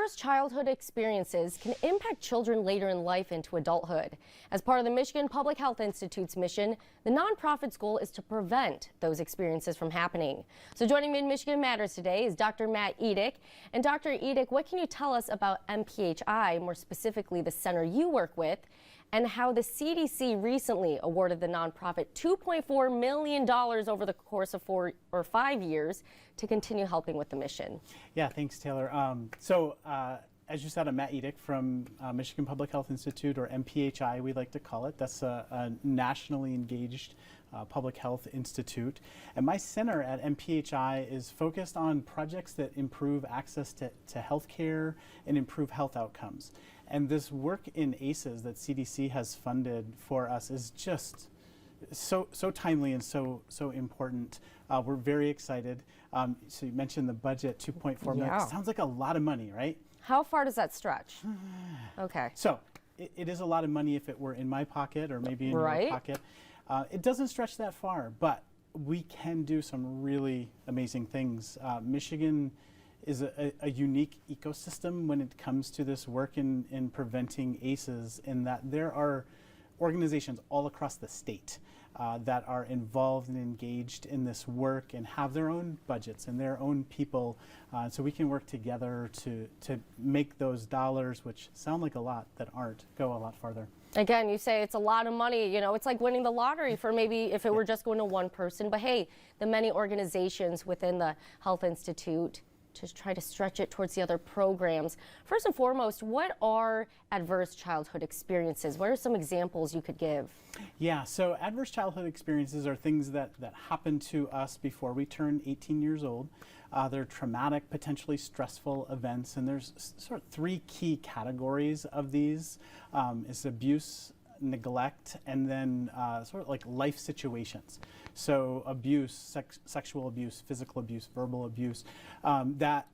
Adverse childhood experiences can impact children later in life into adulthood. As part of the Michigan Public Health Institute's mission, the nonprofit's goal is to prevent those experiences from happening. So joining me in Michigan Matters today is Dr. Matt Edick. And Dr. Edick, what can you tell us about MPHI, more specifically the center you work with, and how the CDC recently awarded the nonprofit $2.4 million over the course of 4 or 5 years to continue helping with the mission? Yeah, thanks, Taylor. As you said, I'm Matt Edick from Michigan Public Health Institute, or MPHI, we like to call it. That's a nationally engaged public health institute. And my center at MPHI is focused on projects that improve access to health care and improve health outcomes. And this work in ACEs that CDC has funded for us is just so timely and so important. We're very excited. So you mentioned the budget, $2.4 million. Yeah. Sounds like a lot of money, right? How far does that stretch? Okay. So it is a lot of money if it were in my pocket or maybe in Right. your pocket. It doesn't stretch that far, but we can do some really amazing things. Michigan is a unique ecosystem when it comes to this work in preventing ACEs, in that there are organizations all across the state that are involved and engaged in this work and have their own budgets and their own people, so we can work together to make those dollars, which sound like a lot that aren't, go a lot farther. Again, you say it's a lot of money, you know, it's like winning the lottery for maybe if it were just going to one person, but hey, the many organizations within the Health Institute to try to stretch it towards the other programs. First and foremost, what are adverse childhood experiences? What are some examples you could give? Yeah, so adverse childhood experiences are things that happen to us before we turn 18 years old. They're traumatic, potentially stressful events, and there's sort of 3 key categories of these. It's abuse, neglect, and then sort of like life situations. So abuse, sexual abuse, physical abuse, verbal abuse. That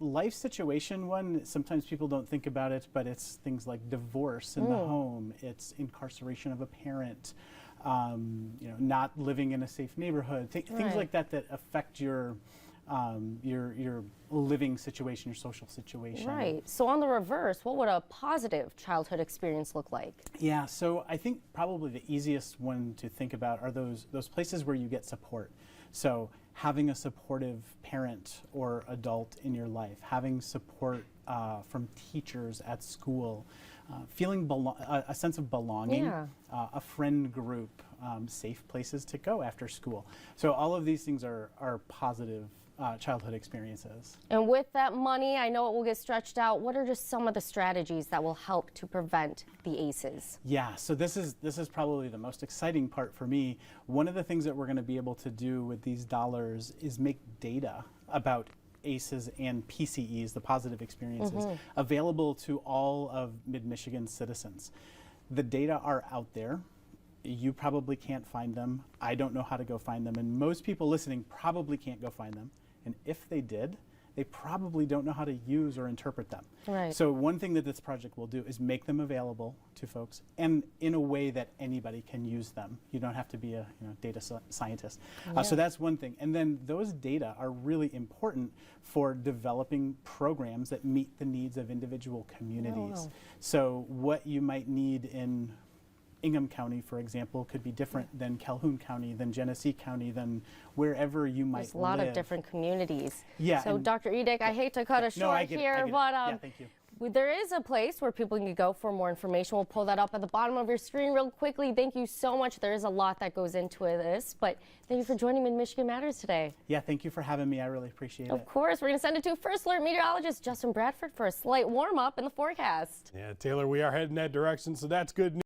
life situation one, sometimes people don't think about it, but it's things like divorce in the home, it's incarceration of a parent, you know, not living in a safe neighborhood, things like that affect your living situation, your social situation. Right. So on the reverse, what would a positive childhood experience look like? Yeah, so I think probably the easiest one to think about are those places where you get support. So having a supportive parent or adult in your life, having support from teachers at school, feeling a sense of belonging, a friend group, safe places to go after school. So all of these things are positive childhood experiences. And with that money, I know it will get stretched out. What are just some of the strategies that will help to prevent the ACEs? Yeah, so this is probably the most exciting part for me. One of the things that we're going to be able to do with these dollars is make data about ACEs and PCEs, the positive experiences, available to all of Mid-Michigan citizens. The data are out there. You probably can't find them. I don't know how to go find them, and most people listening probably can't go find them. And if they did, they probably don't know how to use or interpret them. Right. So one thing that this project will do is make them available to folks, and in a way that anybody can use them. You don't have to be a data scientist. So that's one thing. And then those data are really important for developing programs that meet the needs of individual communities. So what you might need in Ingham County, for example, could be different than Calhoun County, than Genesee County, than wherever you might live. There's a lot of different communities. Yeah. So Dr. Edick, I hate to cut us short here, but yeah, thank you. There is a place where people can go for more information. We'll pull that up at the bottom of your screen real quickly. Thank you so much. There is a lot that goes into this, but thank you for joining me in Michigan Matters today. Yeah, thank you for having me. I really appreciate it. Of course. We're going to send it to First Alert meteorologist Justin Bradford for a slight warm-up in the forecast. Yeah, Taylor, we are heading that direction, so that's good news.